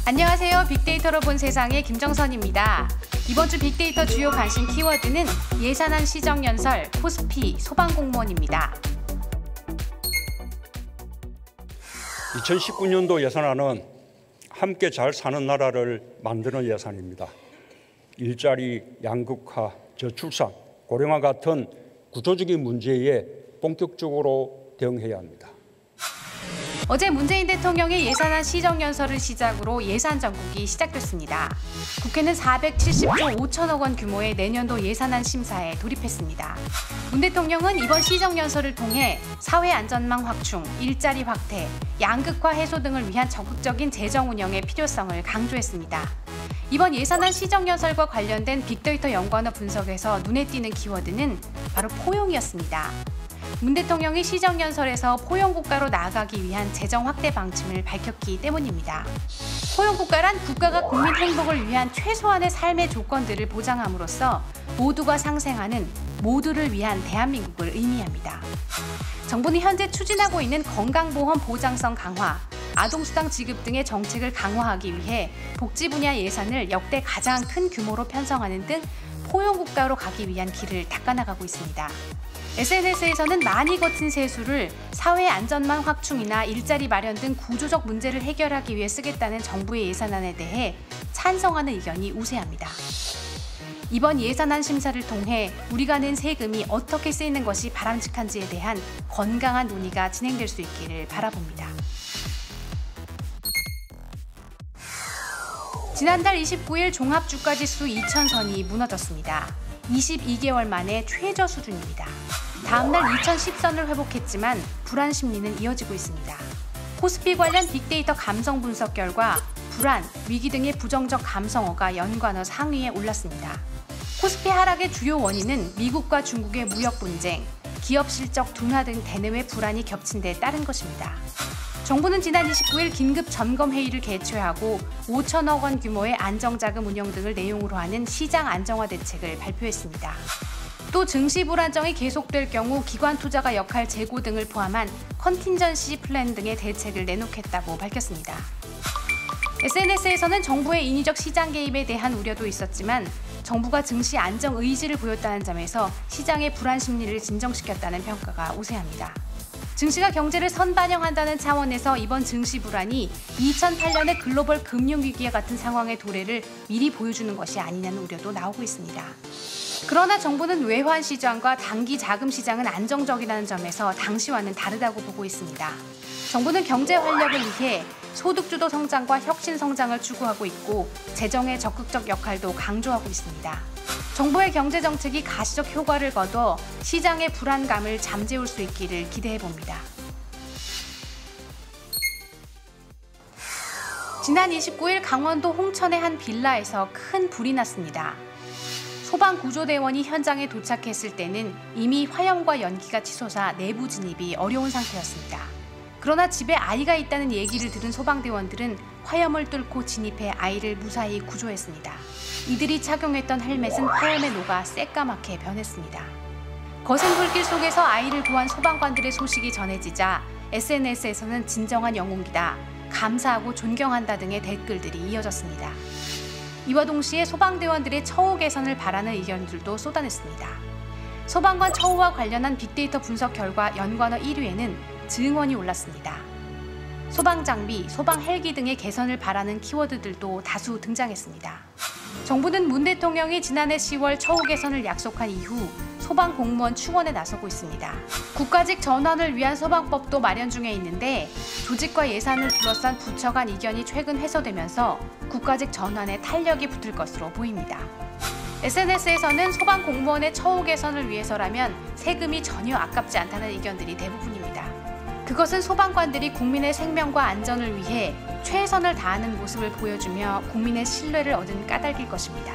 안녕하세요. 빅데이터로 본 세상의 김정선입니다. 이번 주 빅데이터 주요 관심 키워드는 예산안 시정연설, 코스피, 소방공무원입니다. 2019년도 예산안은 함께 잘 사는 나라를 만드는 예산입니다. 일자리, 양극화, 저출산, 고령화 같은 구조적인 문제에 본격적으로 대응해야 합니다. 어제 문재인 대통령의 예산안 시정연설을 시작으로 예산 전국이 시작됐습니다. 국회는 470조 5천억 원 규모의 내년도 예산안 심사에 돌입했습니다. 문 대통령은 이번 시정연설을 통해 사회 안전망 확충, 일자리 확대, 양극화 해소 등을 위한 적극적인 재정 운영의 필요성을 강조했습니다. 이번 예산안 시정연설과 관련된 빅데이터 연구원의 분석에서 눈에 띄는 키워드는 바로 포용이었습니다. 문 대통령이 시정연설에서 포용국가로 나아가기 위한 재정 확대 방침을 밝혔기 때문입니다. 포용국가란 국가가 국민 행복을 위한 최소한의 삶의 조건들을 보장함으로써 모두가 상생하는 모두를 위한 대한민국을 의미합니다. 정부는 현재 추진하고 있는 건강보험 보장성 강화, 아동수당 지급 등의 정책을 강화하기 위해 복지 분야 예산을 역대 가장 큰 규모로 편성하는 등 포용국가로 가기 위한 길을 닦아나가고 있습니다. SNS에서는 많이 거친 세수를 사회 안전망 확충이나 일자리 마련 등 구조적 문제를 해결하기 위해 쓰겠다는 정부의 예산안에 대해 찬성하는 의견이 우세합니다. 이번 예산안 심사를 통해 우리가 낸 세금이 어떻게 쓰이는 것이 바람직한지에 대한 건강한 논의가 진행될 수 있기를 바라봅니다. 지난달 29일 종합주가지수 2000선이 무너졌습니다. 22개월 만에 최저 수준입니다. 다음날 2010선을 회복했지만 불안 심리는 이어지고 있습니다. 코스피 관련 빅데이터 감성 분석 결과 불안, 위기 등의 부정적 감성어가 연관어 상위에 올랐습니다. 코스피 하락의 주요 원인은 미국과 중국의 무역 분쟁, 기업 실적 둔화 등 대내외 불안이 겹친 데 따른 것입니다. 정부는 지난 29일 긴급 점검 회의를 개최하고 5천억 원 규모의 안정자금 운영 등을 내용으로 하는 시장 안정화 대책을 발표했습니다. 또 증시 불안정이 계속될 경우 기관 투자가 역할 재고 등을 포함한 컨틴전시 플랜 등의 대책을 내놓겠다고 밝혔습니다. SNS에서는 정부의 인위적 시장 개입에 대한 우려도 있었지만 정부가 증시 안정 의지를 보였다는 점에서 시장의 불안 심리를 진정시켰다는 평가가 우세합니다. 증시가 경제를 선반영한다는 차원에서 이번 증시 불안이 2008년의 글로벌 금융위기와 같은 상황의 도래를 미리 보여주는 것이 아니냐는 우려도 나오고 있습니다. 그러나 정부는 외환 시장과 단기 자금 시장은 안정적이라는 점에서 당시와는 다르다고 보고 있습니다. 정부는 경제 활력을 위해 소득주도 성장과 혁신 성장을 추구하고 있고 재정의 적극적 역할도 강조하고 있습니다. 정부의 경제 정책이 가시적 효과를 거둬 시장의 불안감을 잠재울 수 있기를 기대해 봅니다. 지난 29일 강원도 홍천의 한 빌라에서 큰 불이 났습니다. 소방구조대원이 현장에 도착했을 때는 이미 화염과 연기가 치솟아 내부 진입이 어려운 상태였습니다. 그러나 집에 아이가 있다는 얘기를 들은 소방대원들은 화염을 뚫고 진입해 아이를 무사히 구조했습니다. 이들이 착용했던 헬멧은 화염에 녹아 새까맣게 변했습니다. 거센 불길 속에서 아이를 구한 소방관들의 소식이 전해지자 SNS에서는 진정한 영웅이다, 감사하고 존경한다 등의 댓글들이 이어졌습니다. 이와 동시에 소방대원들의 처우 개선을 바라는 의견들도 쏟아냈습니다. 소방관 처우와 관련한 빅데이터 분석 결과 연관어 1위에는 증언이 올랐습니다. 소방장비, 소방헬기 등의 개선을 바라는 키워드들도 다수 등장했습니다. 정부는 문 대통령이 지난해 10월 처우 개선을 약속한 이후 소방공무원 충원에 나서고 있습니다. 국가직 전환을 위한 소방법도 마련 중에 있는데 조직과 예산을 둘러싼 부처 간 이견이 최근 해소되면서 국가직 전환에 탄력이 붙을 것으로 보입니다. SNS에서는 소방공무원의 처우 개선을 위해서라면 세금이 전혀 아깝지 않다는 의견들이 대부분입니다. 그것은 소방관들이 국민의 생명과 안전을 위해 최선을 다하는 모습을 보여주며 국민의 신뢰를 얻은 까닭일 것입니다.